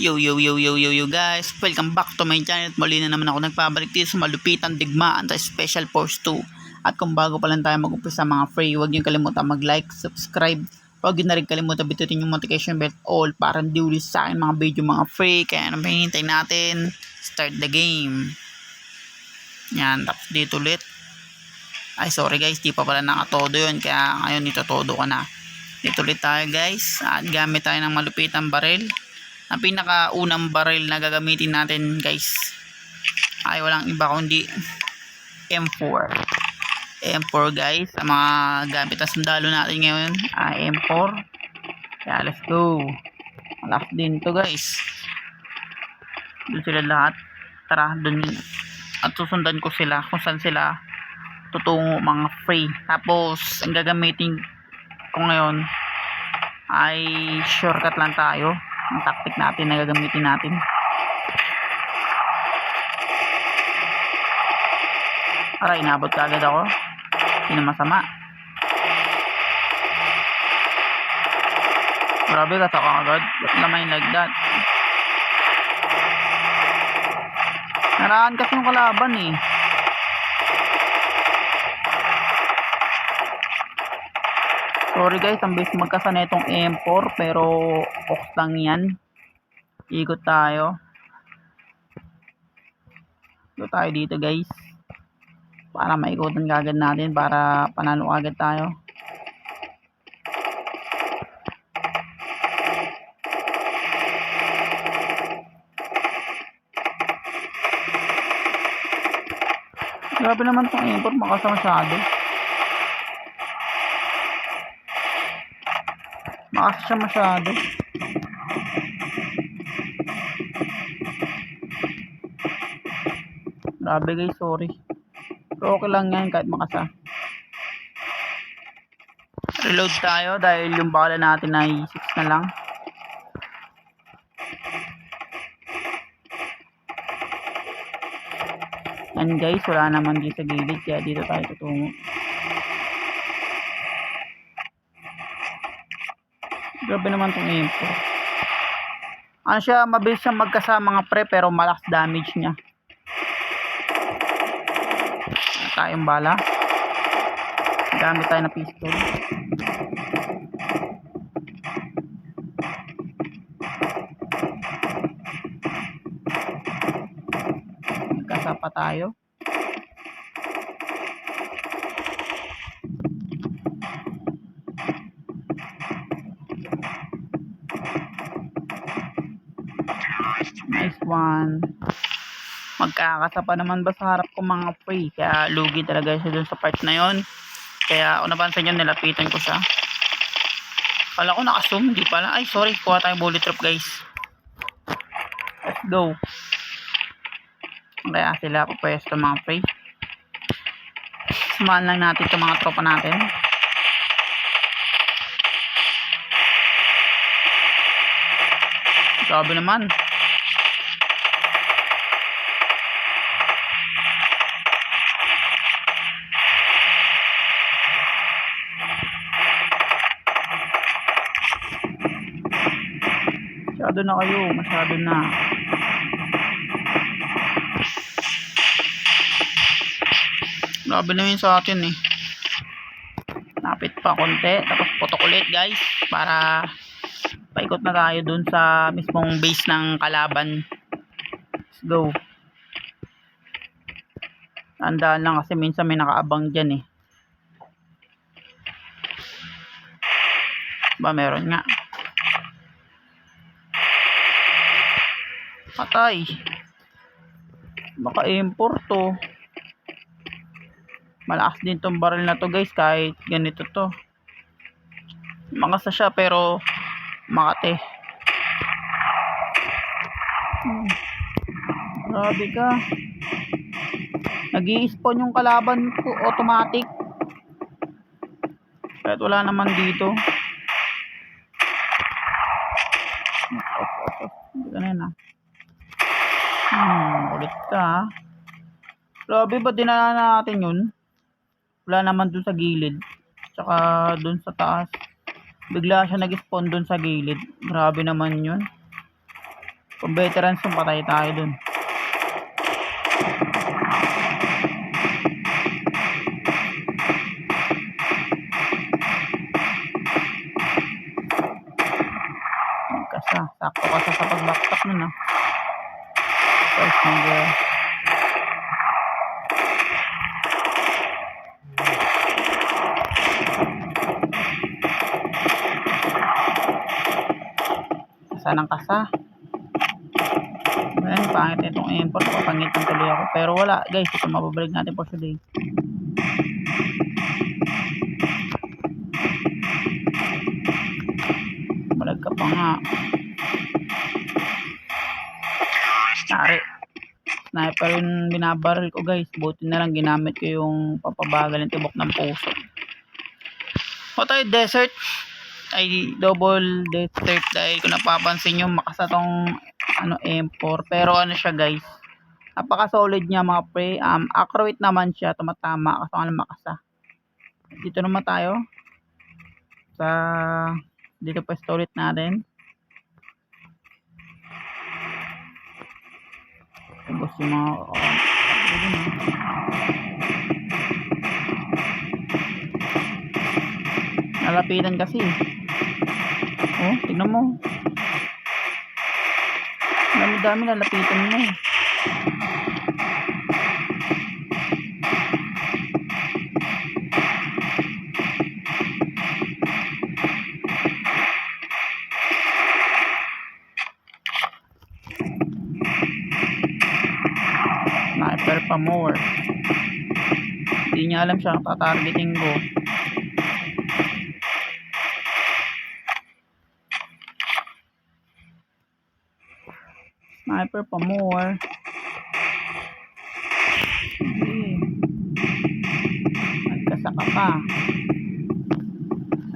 Yo guys, welcome back to my channel. Muli na naman ako nagpabalik dito sa malupitan digmaan sa Special Force 2. At kung bago pa lang tayo mag-umpisa mga free, huwag niyo kalimutan mag-like, subscribe. Huwag niyo na rin kalimutan bitutin yung notification bell all para hindi ulit sa akin mga video mga free. Kaya ano hinihintay natin? Start the game. Yan, tapos dito ulit. Ay sorry guys, di pa pala nakatodo yun. Kaya ngayon ito todo ka na. Dito ulit tayo guys. At gamit tayo ng malupitan baril. Ang pinakaunang baril na gagamitin natin guys ay walang iba kundi M4 guys. Ang mga gamit na sundalo natin ngayon ay M4. Kaya let's go. Malakas din to guys. Doon sila lahat. Tara doon. At susundan ko sila kung saan sila tutungo mga free. Tapos ang gagamitin ko ngayon ay shortcut lang tayo. Ang tactic natin na gagamitin natin. Aray, inabot ka agad ako. Hindi na masama. Grabe, kasaka agad. Ba't naman like that? Naraan kasi yung kalaban eh. Sorry guys, ang base magkasana itong M4 pero ox lang yan. Ikot tayo. Ikot tayo dito guys. Para maikutan kagad natin para panalo agad tayo. Grabe naman itong M4, makasa masyado. Makas siya masyado. Grabe guys, sorry. Pero okay lang yan kahit makasa. Reload tayo dahil yung bala natin ay 6 na lang. Yan guys, wala naman dito sa gilid kaya dito tayo tutungo. Grabe naman itong M4. Ano siya, mabilis siyang magkasama mga pre pero malakas damage niya. Tayong bala. Gamit tayo na pistol. Magkasapa tayo. Nice one. Magkakasapa naman ba sa harap ko mga free. Kaya lugi talaga siya dun sa part na yon. Kaya kung napansin nyo, nilapitan ko siya. Kala ko naka-zoom, hindi pala. Ay sorry, kuha tayong bullet drop guys. Let's go. Kaya sila papwesto mga free. Samahan lang natin itong mga tropa natin. Grabe naman. Masyado na kayo, masyado na. Grabe naman sa atin eh. Napit pa konti, tapos putok ulit guys. Para paikot na tayo dun sa mismong base ng kalaban. Let's go. Tandaan lang kasi minsan may nakaabang dyan eh. Ba meron nga. Patay. Baka M4 to. Malakas din tong baril na to guys kahit ganito to. Makasa siya pero makate. Grabe ka. Nag-i-spawn yung kalaban ko automatic. Kahit wala naman dito. Hindi ka na yun ulit ka. Grabe ba dinala natin yun? Wala naman dun sa gilid. Tsaka dun sa taas. Bigla siya nag-spawn dun sa gilid. Grabe naman yun. Kung veterans yung patay tayo dun. Kasa, sakto kasa sa pagbaktak nun ah. First nigga. Kasa ng kasa. Ayan, pangit itong import. Papangitan tuloy ako. Pero wala guys, ito mababalik natin for today. Balag ka pa nga. Nari. Sniper yung binabaril ko guys. Buti na lang ginamit ko yung papabagal ng tibok ng puso. O tayo desert. Ay double desert dahil kung napapansin nyo makasa tong M4. Pero ano siya guys. Napaka solid niya mga pre. Accurate naman siya. Tumatama. Kaso nga makasa. Dito naman tayo. Dito pwesto ulit natin. Tapos yung mga nalapitan kasi. Oh, tignan mo. Dami nalapitan mo. Sniper pa more. Hindi niya alam siya tatargeting ko. Sniper pa more. Nagkasaka pa.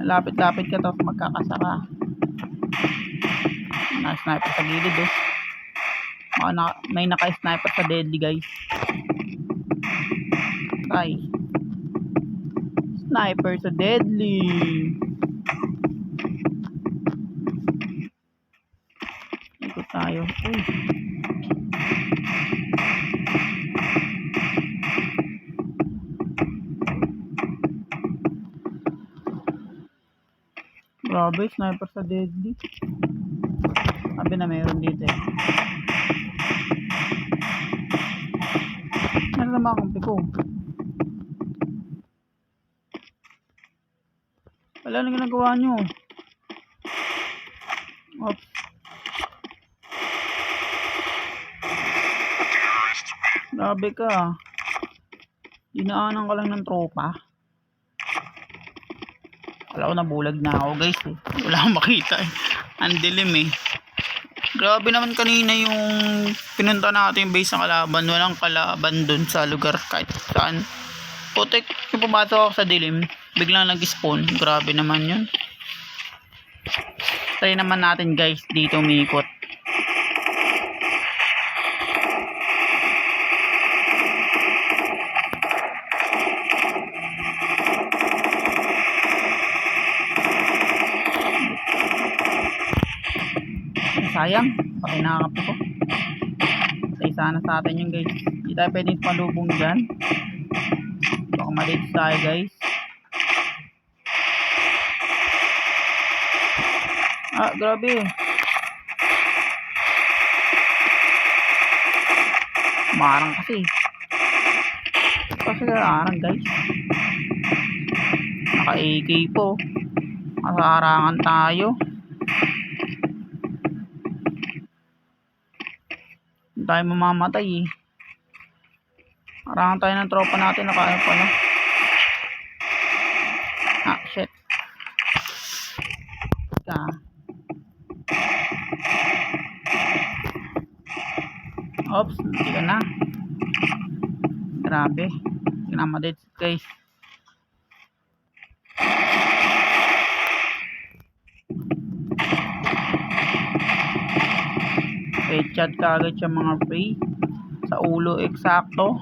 Lapit-lapit ka tapos magkakasaka. Na-sniper sa gilid oh. May naka-sniper sa deadly guys. Ay. Sniper sa deadly. Ikot tayo. Uy. Grabe, sniper sa deadly. Sabi na mayroon dito eh. Ano naman akong piko? Wala na ginagawa nyo. Oops. Grabe ka. Dinaanan ka lang ng tropa. Wala ko nabulag na ako guys eh. Wala akong makita eh. Ang dilim eh. Grabe naman kanina yung pinunta natin yung base ng kalaban. Walang kalaban dun sa lugar kahit saan. Putek, yung pumasok ako sa dilim, biglang nag-spawn. Grabe naman yun. Try naman natin guys dito umikot. Sayang, pati nakakapit ko. Patay sana sa atin yun guys. Hindi tayo pwedeng palubong dyan. Baka maliit tayo guys. Ah, grabe. Marang kasi. Kasi larang guys. Naka AK po. Masarangan tayo. Hindi tayo mamamatay eh. Harangan tayo ng tropa natin na kaya pala. Ah, shit. Oops, hindi ka na. Grabe. Ginamadit guys. Headshot ka agad siya mga free. Sa ulo eksakto.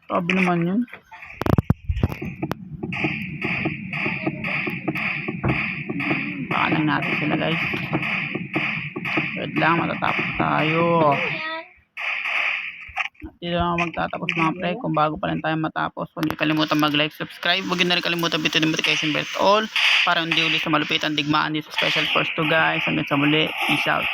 Grabe naman yun. Baka lang natin sila guys. Wait lang, matatapos tayo. Dito lang magtatapos mga pre. Kung bago pa lang tayo matapos, huwag niyo kalimutan mag-like, subscribe. Huwag niyo na rin kalimutan bituin yung notification bell all para hindi ulit sa malupitan digmaan dito sa Special Force 2 guys. Hanggang sa muli. Peace out.